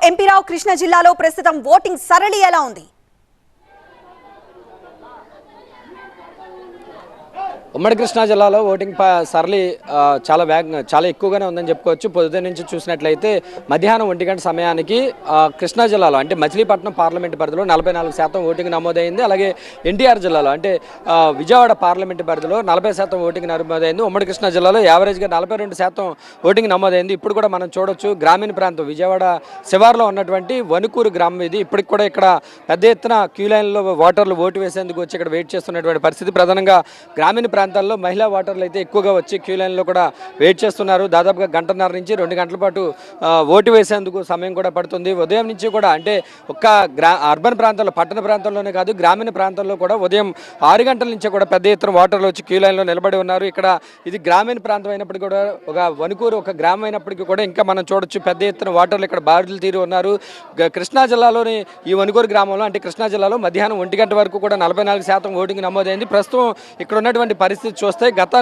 MP రావు కృష్ణా జిల్లాలో ప్రస్తుతం voting సరళి ఎలా ఉంది? ఉమ్మడి కృష్ణా జిల్లాలో ఓటింగ్ సరళి చాలా ఎక్కువగానే ఉందని చెప్పుకోవచ్చు. పొద్దున్న నుంచి చూసినట్లయితే మధ్యాహ్నం 1 గంట సమయానికి కృష్ణా జిల్లాలో అంటే మచిలీపట్నం పార్లమెంటు పరిధిలో 44% ఓటింగ్ నమోదైంది. అలాగే ఎన్టీఆర్ జిల్లాలో అంటే విజయవాడ పార్లమెంటు పరిధిలో 40% ఓటింగ్ నమోదైంది. ఉమ్మడి కృష్ణా జిల్లాలో యావరేజ్గా 42% ఓటింగ్ నమోదైంది. ఇప్పుడు కూడా మనం చూడొచ్చు గ్రామీణ ప్రాంతం విజయవాడ శివార్లో ఉన్నటువంటి వణుకూరు గ్రామం ఇది. ఇప్పటికి కూడా ఇక్కడ పెద్ద ఎత్తున క్యూ లైన్లో ఓటర్లు ఓటు వేసేందుకు వచ్చి ఇక్కడ వెయిట్ చేస్తున్నటువంటి పరిస్థితి. ప్రధానంగా గ్రామీణ ప్రాంతాల్లో మహిళా ఓటర్లు అయితే ఎక్కువగా వచ్చి క్యూ లైన్లో కూడా వెయిట్ చేస్తున్నారు. దాదాపుగా 1.5 నుంచి 2 గంటల పాటు ఓటు వేసేందుకు సమయం కూడా పడుతుంది. ఉదయం నుంచి కూడా అంటే ఒక్క అర్బన్ ప్రాంతాల్లో పట్టణ ప్రాంతాల్లోనే కాదు గ్రామీణ ప్రాంతాల్లో కూడా ఉదయం 6 గంటల నుంచి కూడా పెద్ద ఎత్తున ఓటర్లు వచ్చి క్యూ లైన్లో నిలబడి ఉన్నారు. ఇక్కడ ఇది గ్రామీణ ప్రాంతం అయినప్పటికీ కూడా ఒక వణుకూరు ఒక గ్రామం అయినప్పటికీ కూడా ఇంకా మనం చూడొచ్చు పెద్ద ఎత్తున ఓటర్లు ఇక్కడ బారులు తీరి ఉన్నారు. కృష్ణా జిల్లాలోని ఈ వణుకూరు గ్రామంలో అంటే కృష్ణా జిల్లాలో మధ్యాహ్నం 1 గంట వరకు కూడా 44% ఓటింగ్ నమోదైంది. ప్రస్తుతం ఇక్కడ ఉన్నటువంటి పరిస్థితి చూస్తే గత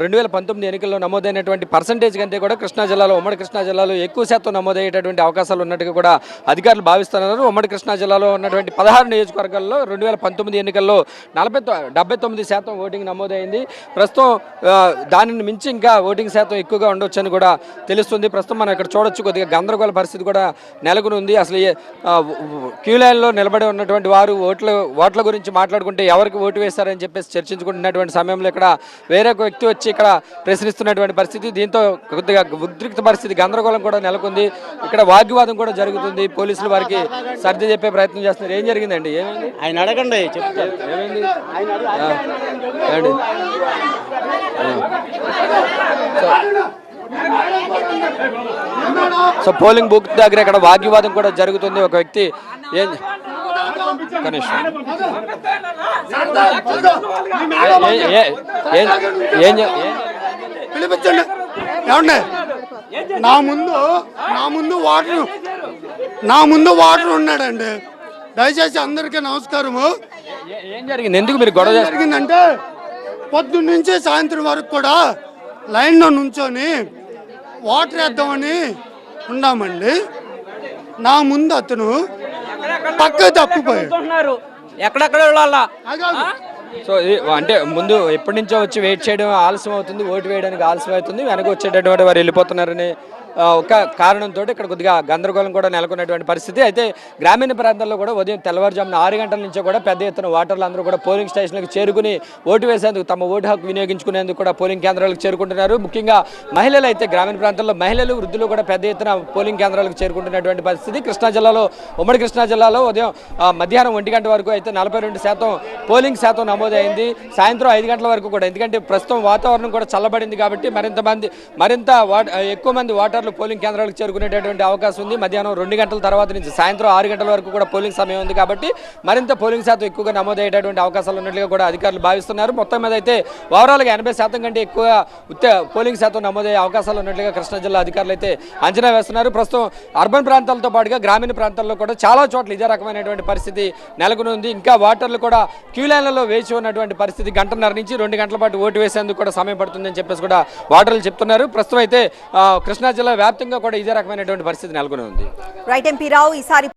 2019 ఎన్నికల్లో నమోదైనటువంటి పర్సంటేజ్ కంటే కూడా కృష్ణా జిల్లాలో ఉమ్మడి కృష్ణా జిల్లాలో ఎక్కువ శాతం నమోదయ్యేటటువంటి అవకాశాలు ఉన్నట్టుగా కూడా అధికారులు భావిస్తున్నారు. ఉమ్మడి కృష్ణా జిల్లాలో ఉన్నటువంటి 16 నియోజకవర్గాల్లో 2019 ఎన్నికల్లో 79% ఓటింగ్ నమోదైంది. ప్రస్తుతం దానిని మించి ఇంకా ఓటింగ్ శాతం ఎక్కువగా ఉండొచ్చని కూడా తెలుస్తుంది. ప్రస్తుతం మనం ఇక్కడ చూడొచ్చు కొద్దిగా గందరగోళ పరిస్థితి కూడా నెలకొని ఉంది. అసలు క్యూ లైన్లో నిలబడి ఉన్నటువంటి వారు ఓట్ల గురించి మాట్లాడుకుంటే ఎవరికి ఓటు వేస్తారని చెప్పేసి చర్చించుకుంటున్నటువంటి సమయంలో ఇక్కడ వేరే ఒక వ్యక్తి వచ్చి ఇక్కడ ప్రశ్నిస్తున్నటువంటి పరిస్థితి. దీంతో కొద్దిగా ఉద్రిక్త పరిస్థితి గందరగోళం కూడా నెలకొంది. ఇక్కడ వాగ్వివాదం కూడా జరుగుతుంది. పోలీసులు వారికి సర్ది చెప్పే ప్రయత్నం చేస్తున్నారు. ఏం జరిగిందండి? ఏమైంది? ఆయన అడగండి. ఏమైంది? సో పోలింగ్ బూత్ దగ్గర ఇక్కడ వాగ్వివాదం కూడా జరుగుతుంది. ఒక వ్యక్తి పిలిపించండి. ఏమండి నా ముందు వాటర్ ఉన్నాడండి. దయచేసి అందరికీ నమస్కారము. ఏం జరిగింది? ఎందుకు మీరు గొడవ జరిగిందంటే పొద్దున్న నుంచి సాయంత్రం వరకు కూడా లైన్లో నుంచొని వాటర్ వేద్దామని ఉన్నామండి. నా ముందు అతను పక్క తప్పిపోయాడు. ఎక్కడెక్కడ వెళ్ళాలా? సో అంటే ముందు ఎప్పటి నుంచో వచ్చి వెయిట్ చేయడం ఆలస్యం అవుతుంది, ఓటు వేయడానికి ఆలస్యం అవుతుంది, వెనక వచ్చేటటువంటి వారు వెళ్ళిపోతున్నారని ఒక కారణంతో ఇక్కడ కొద్దిగా గందరగోళం కూడా నెలకొన్నటువంటి పరిస్థితి. అయితే గ్రామీణ ప్రాంతాల్లో కూడా ఉదయం తెల్లవారుజామున 6 గంటల నుంచో కూడా పెద్ద ఎత్తున ఓటర్లు అందరూ కూడా పోలింగ్ స్టేషన్లకు చేరుకుని ఓటు వేసేందుకు తమ ఓటు హక్కు వినియోగించుకునేందుకు కూడా పోలింగ్ కేంద్రాలకు చేరుకుంటున్నారు. ముఖ్యంగా మహిళలు అయితే గ్రామీణ ప్రాంతాల్లో మహిళలు వృద్ధులు కూడా పెద్ద ఎత్తున పోలింగ్ కేంద్రాలకు చేరుకుంటున్నటువంటి పరిస్థితి. కృష్ణా జిల్లాలో ఉమ్మడి కృష్ణా జిల్లాలో ఉదయం మధ్యాహ్నం 1 గంట వరకు అయితే 42% పోలింగ్ శాతం నమోదైంది. సాయంత్రం 5 గంటల వరకు కూడా, ఎందుకంటే ప్రస్తుతం వాతావరణం కూడా చల్లబడింది కాబట్టి మరింత ఎక్కువ మంది ఓటర్లు పోలింగ్ కేంద్రాలకు చేరుకునేటటువంటి అవకాశం ఉంది. మధ్యాహ్నం 2 గంటల తర్వాత నుంచి సాయంత్రం 6 గంటల వరకు కూడా పోలింగ్ సమయం ఉంది కాబట్టి మరింత పోలింగ్ శాతం ఎక్కువగా నమోదయ్యేటటువంటి అవకాశాలు ఉన్నట్లుగా కూడా అధికారులు భావిస్తున్నారు. మొత్తం మీద అయితే ఓవరాల్గా 80% కంటే ఎక్కువ పోలింగ్ శాతం నమోదయ్యే అవకాశాలు ఉన్నట్లుగా కృష్ణా జిల్లా అధికారులు అయితే అంచనా వేస్తున్నారు. ప్రస్తుతం అర్బన్ ప్రాంతాలతో పాటుగా గ్రామీణ ప్రాంతాల్లో కూడా చాలా చోట్ల ఇదే రకమైనటువంటి పరిస్థితి నెలకొని ఉంది. ఇంకా ఓటర్లు కూడా క్యూ లైన్లలో వేచి ఉన్నటువంటి పరిస్థితి. 1.5 నుంచి 2 గంటల పాటు ఓటు వేసేందుకు కూడా సమయం పడుతుందని చెప్పేసి కూడా ఓటర్లు చెప్తున్నారు. ప్రస్తుతం అయితే కృష్ణా జిల్లా వ్యాప్తంగా కూడా ఇదే రకమైనటువంటి పరిస్థితి నెలకొని ఉంది. రైట్ ఎంపీ రావు, ఈసారి